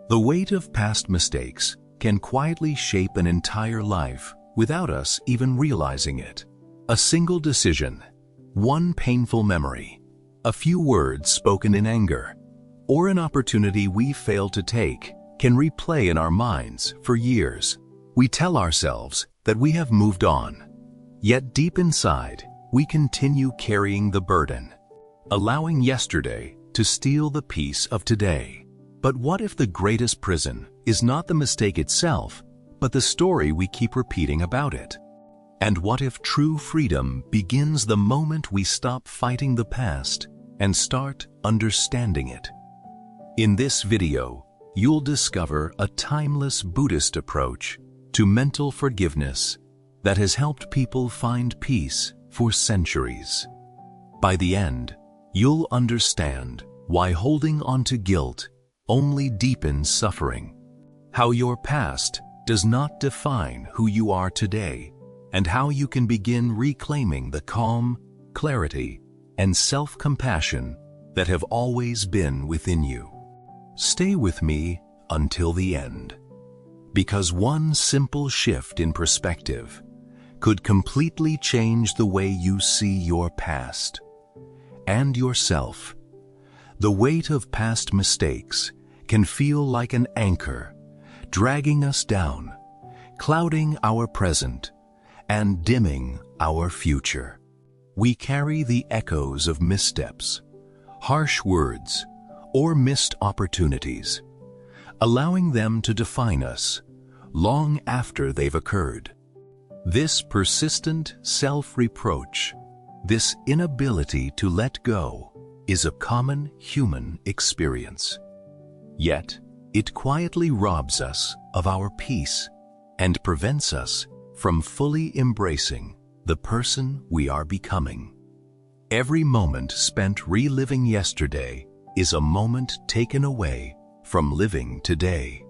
The weight of past mistakes can quietly shape an entire life without us even realizing it. A single decision, one painful memory, a few words spoken in anger, or an opportunity we failed to take can replay in our minds for years. We tell ourselves that we have moved on, yet deep inside, we continue carrying the burden, allowing yesterday to steal the peace of today. But what if the greatest prison is not the mistake itself, but the story we keep repeating about it? And what if true freedom begins the moment we stop fighting the past and start understanding it? In this video, you'll discover a timeless Buddhist approach to mental forgiveness that has helped people find peace for centuries. By the end, you'll understand why holding on to guilt only deepens suffering, how your past does not define who you are today, and how you can begin reclaiming the calm, clarity, and self-compassion that have always been within you. Stay with me until the end, because one simple shift in perspective could completely change the way you see your past and yourself. The weight of past mistakes can feel like an anchor, dragging us down, clouding our present, and dimming our future. We carry the echoes of missteps, harsh words, or missed opportunities, allowing them to define us long after they've occurred. This persistent self-reproach, this inability to let go, is a common human experience. Yet, it quietly robs us of our peace and prevents us from fully embracing the person we are becoming. Every moment spent reliving yesterday is a moment taken away from living today.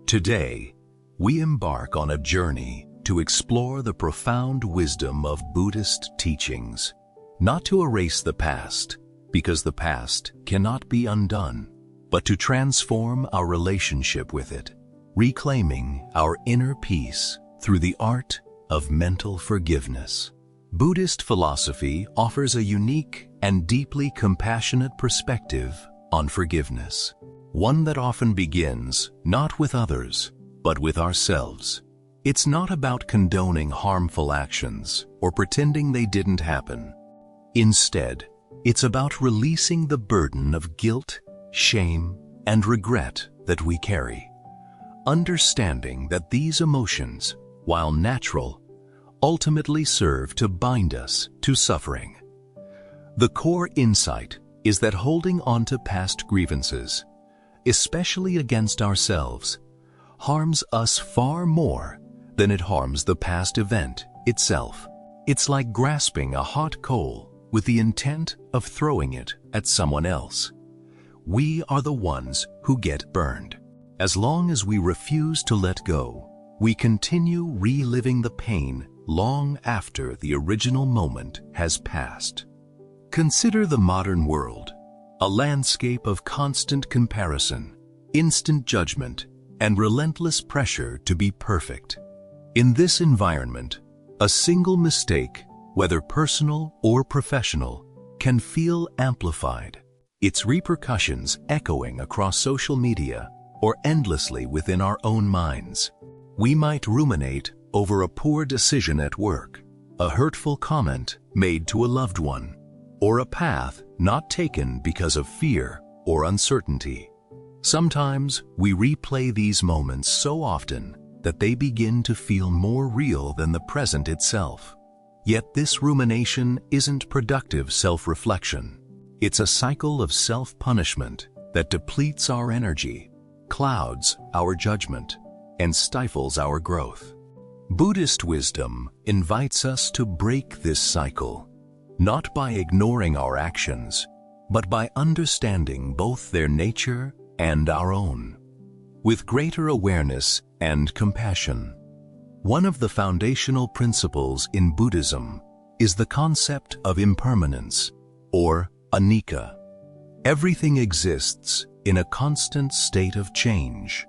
Today, we embark on a journey to explore the profound wisdom of Buddhist teachings, not to erase the past, because the past cannot be undone, but to transform our relationship with it, reclaiming our inner peace through the art of mental forgiveness. Buddhist philosophy offers a unique and deeply compassionate perspective on forgiveness, one that often begins not with others, but with ourselves. It's not about condoning harmful actions or pretending they didn't happen. Instead, it's about releasing the burden of guilt, shame, and regret that we carry, understanding that these emotions, while natural, ultimately serve to bind us to suffering. The core insight is that holding on to past grievances, especially against ourselves, harms us far more than it harms the past event itself. It's like grasping a hot coal with the intent of throwing it at someone else. We are the ones who get burned. As long as we refuse to let go, we continue reliving the pain long after the original moment has passed. Consider the modern world, a landscape of constant comparison, instant judgment, and relentless pressure to be perfect. In this environment, a single mistake, whether personal or professional, can feel amplified, its repercussions echoing across social media or endlessly within our own minds. We might ruminate over a poor decision at work, a hurtful comment made to a loved one, or a path not taken because of fear or uncertainty. Sometimes we replay these moments so often that they begin to feel more real than the present itself. Yet this rumination isn't productive self-reflection. It's a cycle of self-punishment that depletes our energy, clouds our judgment, and stifles our growth. Buddhist wisdom invites us to break this cycle, not by ignoring our actions, but by understanding both their nature and our own, with greater awareness and compassion. One of the foundational principles in Buddhism is the concept of impermanence, or Anicca. Everything exists in a constant state of change.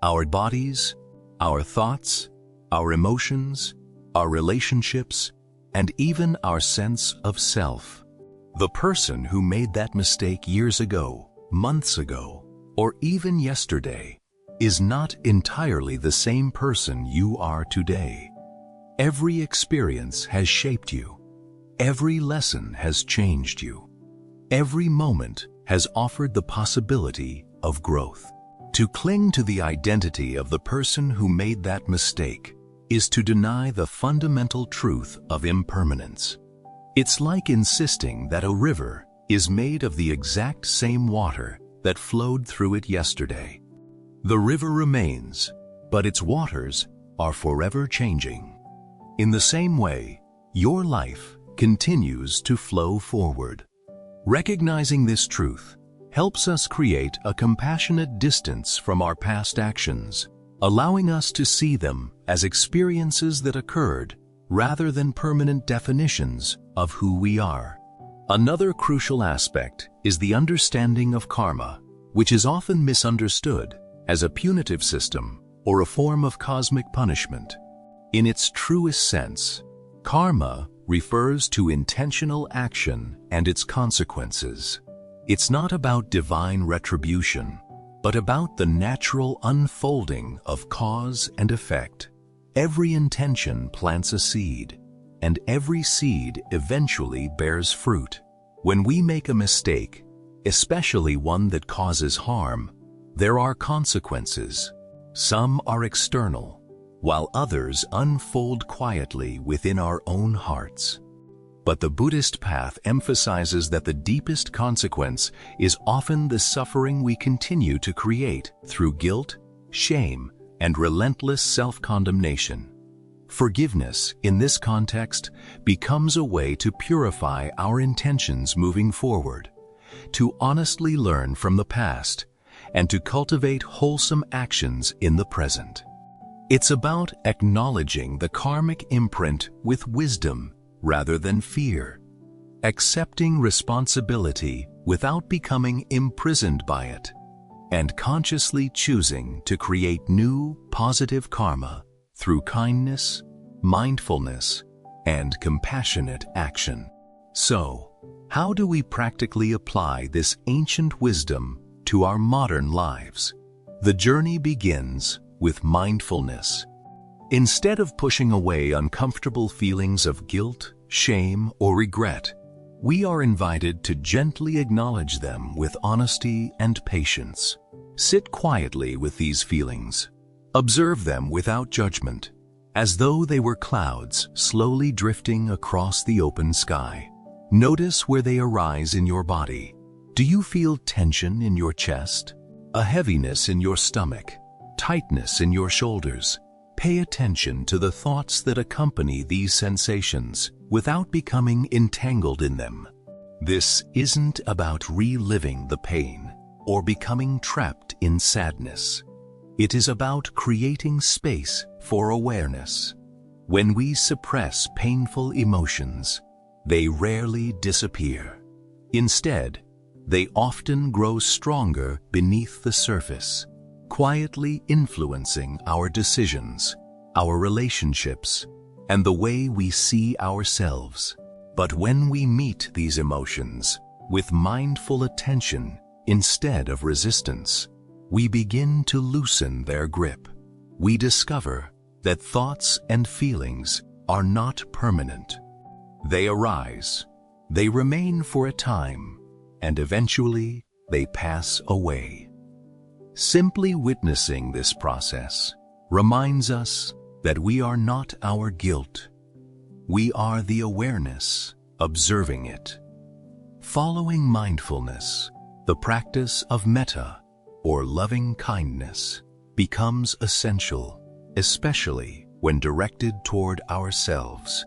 Our bodies, our thoughts, our emotions, our relationships, and even our sense of self. The person who made that mistake years ago, months ago, or even yesterday is not entirely the same person you are today. Every experience has shaped you. Every lesson has changed you. Every moment has offered the possibility of growth. To cling to the identity of the person who made that mistake is to deny the fundamental truth of impermanence. It's like insisting that a river is made of the exact same water that flowed through it yesterday. The river remains, but its waters are forever changing. In the same way, your life continues to flow forward. Recognizing this truth helps us create a compassionate distance from our past actions, allowing us to see them as experiences that occurred rather than permanent definitions of who we are. Another crucial aspect is the understanding of karma, which is often misunderstood as a punitive system or a form of cosmic punishment. In its truest sense, karma refers to intentional action and its consequences. It's not about divine retribution, but about the natural unfolding of cause and effect. Every intention plants a seed, and every seed eventually bears fruit. When we make a mistake, especially one that causes harm, there are consequences. Some are external, while others unfold quietly within our own hearts. But the Buddhist path emphasizes that the deepest consequence is often the suffering we continue to create through guilt, shame, and relentless self-condemnation. Forgiveness, in this context, becomes a way to purify our intentions moving forward, to honestly learn from the past, and to cultivate wholesome actions in the present. It's about acknowledging the karmic imprint with wisdom rather than fear, accepting responsibility without becoming imprisoned by it, and consciously choosing to create new, positive karma through kindness, mindfulness, and compassionate action. So, how do we practically apply this ancient wisdom to our modern lives? The journey begins with mindfulness. Instead of pushing away uncomfortable feelings of guilt, shame, or regret, we are invited to gently acknowledge them with honesty and patience. Sit quietly with these feelings. Observe them without judgment, as though they were clouds slowly drifting across the open sky. Notice where they arise in your body. Do you feel tension in your chest? A heaviness in your stomach? Tightness in your shoulders? Pay attention to the thoughts that accompany these sensations without becoming entangled in them. This isn't about reliving the pain or becoming trapped in sadness. It is about creating space for awareness. When we suppress painful emotions, they rarely disappear. Instead, they often grow stronger beneath the surface, quietly influencing our decisions, our relationships, and the way we see ourselves. But when we meet these emotions with mindful attention instead of resistance, we begin to loosen their grip. We discover that thoughts and feelings are not permanent. They arise, they remain for a time, and eventually they pass away. Simply witnessing this process reminds us that we are not our guilt. We are the awareness observing it. Following mindfulness, the practice of metta, or loving kindness, becomes essential, especially when directed toward ourselves.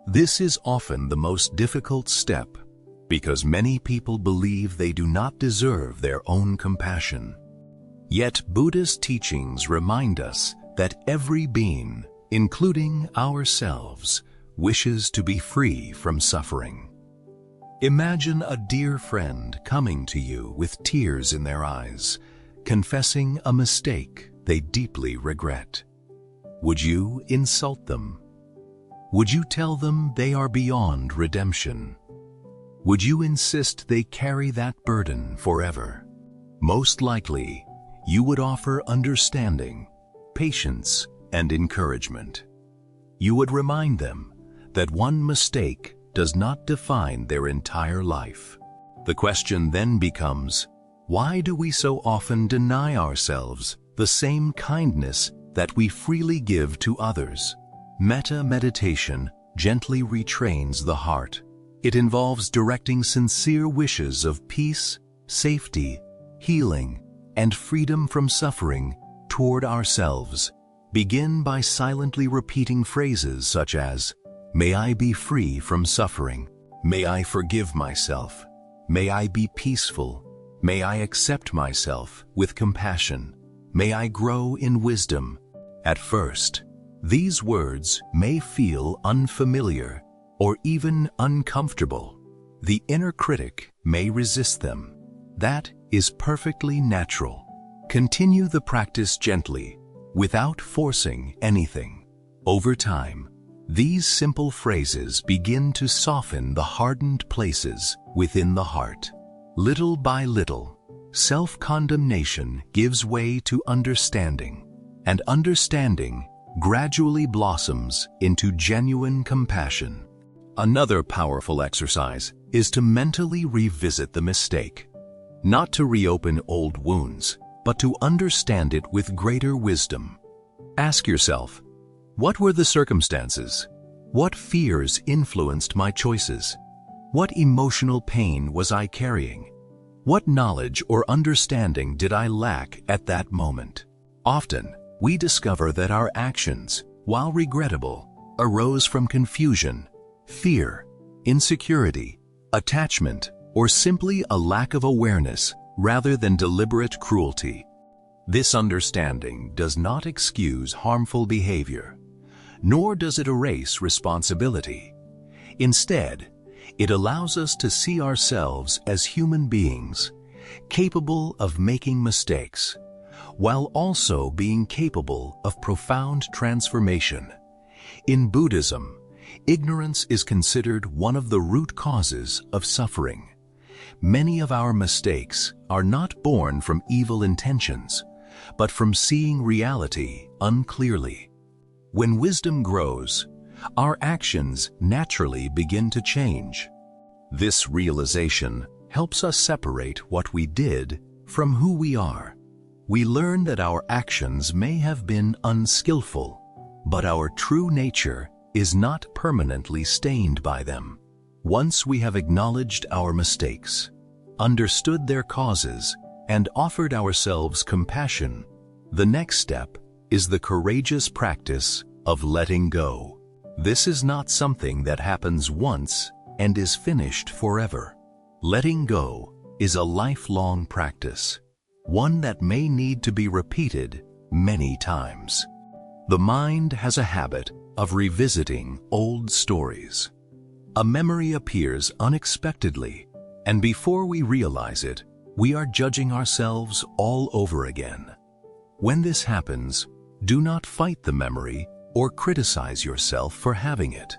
This is often the most difficult step because many people believe they do not deserve their own compassion. Yet Buddhist teachings remind us that every being, including ourselves, wishes to be free from suffering. Imagine a dear friend coming to you with tears in their eyes, confessing a mistake they deeply regret. Would you insult them? Would you tell them they are beyond redemption? Would you insist they carry that burden forever? Most likely, you would offer understanding, patience, and encouragement. You would remind them that one mistake does not define their entire life. The question then becomes, why do we so often deny ourselves the same kindness that we freely give to others? Metta meditation gently retrains the heart. It involves directing sincere wishes of peace, safety, healing, and freedom from suffering toward ourselves. Begin by silently repeating phrases such as, "May I be free from suffering. May I forgive myself. May I be peaceful. May I accept myself with compassion. May I grow in wisdom." At first, these words may feel unfamiliar or even uncomfortable. The inner critic may resist them. That is perfectly natural. Continue the practice gently, without forcing anything. Over time, these simple phrases begin to soften the hardened places within the heart. Little by little, self-condemnation gives way to understanding, and understanding gradually blossoms into genuine compassion. Another powerful exercise is to mentally revisit the mistake, not to reopen old wounds, but to understand it with greater wisdom. Ask yourself, what were the circumstances? What fears influenced my choices? What emotional pain was I carrying? What knowledge or understanding did I lack at that moment? Often, we discover that our actions, while regrettable, arose from confusion, fear, insecurity, attachment, or simply a lack of awareness rather than deliberate cruelty. This understanding does not excuse harmful behavior, nor does it erase responsibility. Instead, it allows us to see ourselves as human beings, capable of making mistakes, while also being capable of profound transformation. In Buddhism, ignorance is considered one of the root causes of suffering. Many of our mistakes are not born from evil intentions, but from seeing reality unclearly. When wisdom grows, our actions naturally begin to change. This realization helps us separate what we did from who we are. We learn that our actions may have been unskillful, but our true nature is not permanently stained by them. Once we have acknowledged our mistakes, understood their causes, and offered ourselves compassion, the next step is the courageous practice of letting go. This is not something that happens once and is finished forever. Letting go is a lifelong practice, one that may need to be repeated many times. The mind has a habit of revisiting old stories. A memory appears unexpectedly, and before we realize it, we are judging ourselves all over again. When this happens, do not fight the memory or criticize yourself for having it.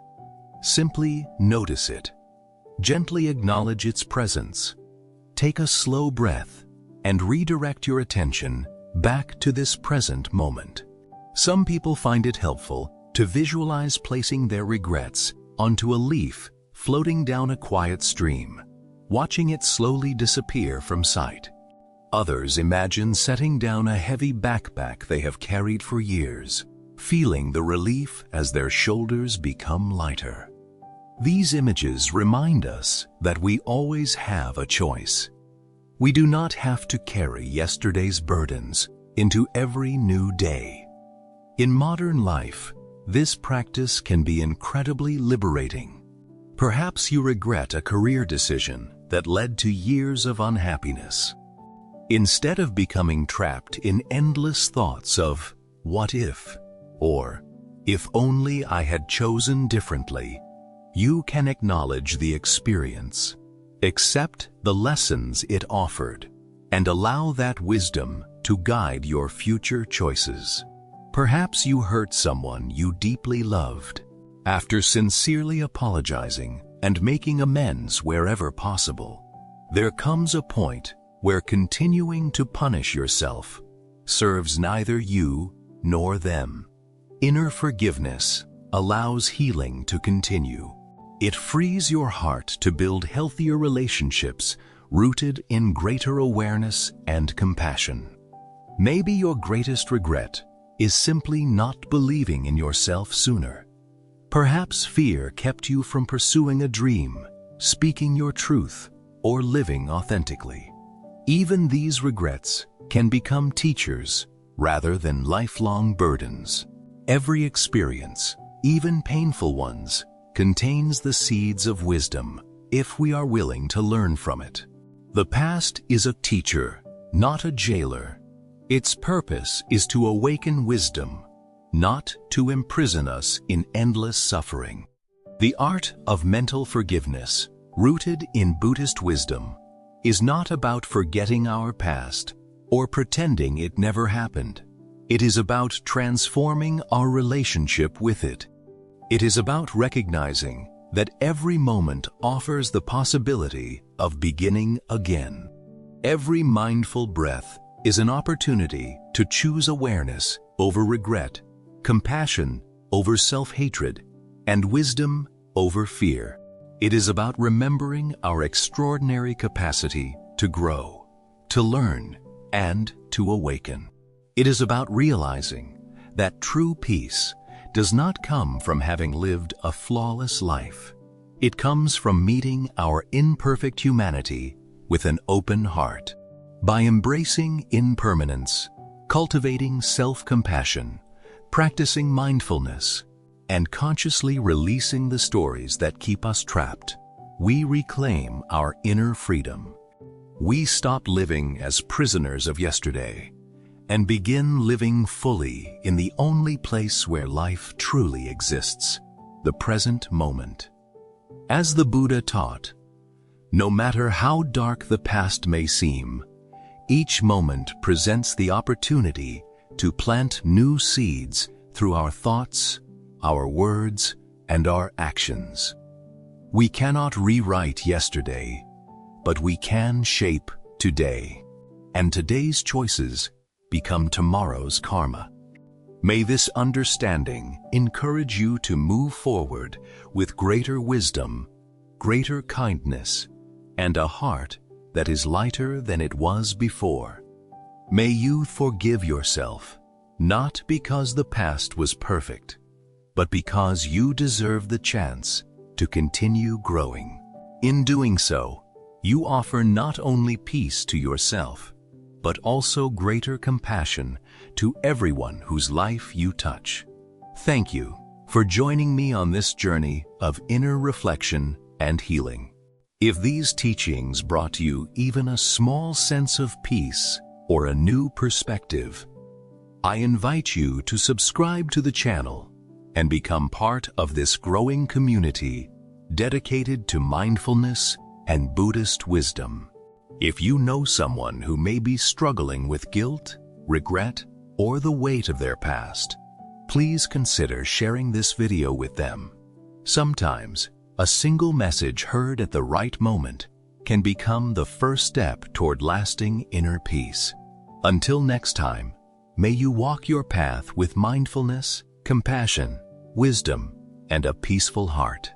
Simply notice it. Gently acknowledge its presence. Take a slow breath and redirect your attention back to this present moment. Some people find it helpful to visualize placing their regrets onto a leaf floating down a quiet stream, watching it slowly disappear from sight. Others imagine setting down a heavy backpack they have carried for years, feeling the relief as their shoulders become lighter. These images remind us that we always have a choice. We do not have to carry yesterday's burdens into every new day. In modern life, this practice can be incredibly liberating. Perhaps you regret a career decision that led to years of unhappiness. Instead of becoming trapped in endless thoughts of "what if?" or "if only I had chosen differently," you can acknowledge the experience, Accept the lessons it offered, and allow that wisdom to guide your future choices. Perhaps you hurt someone you deeply loved. After sincerely apologizing and making amends wherever possible, there comes a point where continuing to punish yourself serves neither you nor them. Inner forgiveness allows healing to continue. It frees your heart to build healthier relationships rooted in greater awareness and compassion. Maybe your greatest regret is simply not believing in yourself sooner. Perhaps fear kept you from pursuing a dream, speaking your truth, or living authentically. Even these regrets can become teachers rather than lifelong burdens. Every experience, even painful ones, contains the seeds of wisdom if we are willing to learn from it. The past is a teacher, not a jailer. Its purpose is to awaken wisdom, not to imprison us in endless suffering. The art of mental forgiveness, rooted in Buddhist wisdom, is not about forgetting our past or pretending it never happened. It is about transforming our relationship with it. It is about recognizing that every moment offers the possibility of beginning again. Every mindful breath is an opportunity to choose awareness over regret, compassion over self-hatred, and wisdom over fear. It is about remembering our extraordinary capacity to grow, to learn, and to awaken. It is about realizing that true peace does not come from having lived a flawless life. It comes from meeting our imperfect humanity with an open heart. By embracing impermanence, cultivating self-compassion, practicing mindfulness, and consciously releasing the stories that keep us trapped, we reclaim our inner freedom. We stop living as prisoners of yesterday and begin living fully in the only place where life truly exists, the present moment. As the Buddha taught, no matter how dark the past may seem, each moment presents the opportunity to plant new seeds through our thoughts, our words, and our actions. We cannot rewrite yesterday, but we can shape today, and today's choices become tomorrow's karma. May this understanding encourage you to move forward with greater wisdom, greater kindness, and a heart that is lighter than it was before. May you forgive yourself, not because the past was perfect, but because you deserve the chance to continue growing. In doing so, you offer not only peace to yourself, but also greater compassion to everyone whose life you touch. Thank you for joining me on this journey of inner reflection and healing. If these teachings brought you even a small sense of peace or a new perspective, I invite you to subscribe to the channel and become part of this growing community dedicated to mindfulness and Buddhist wisdom. If you know someone who may be struggling with guilt, regret, or the weight of their past, please consider sharing this video with them. Sometimes, a single message heard at the right moment can become the first step toward lasting inner peace. Until next time, may you walk your path with mindfulness, compassion, wisdom, and a peaceful heart.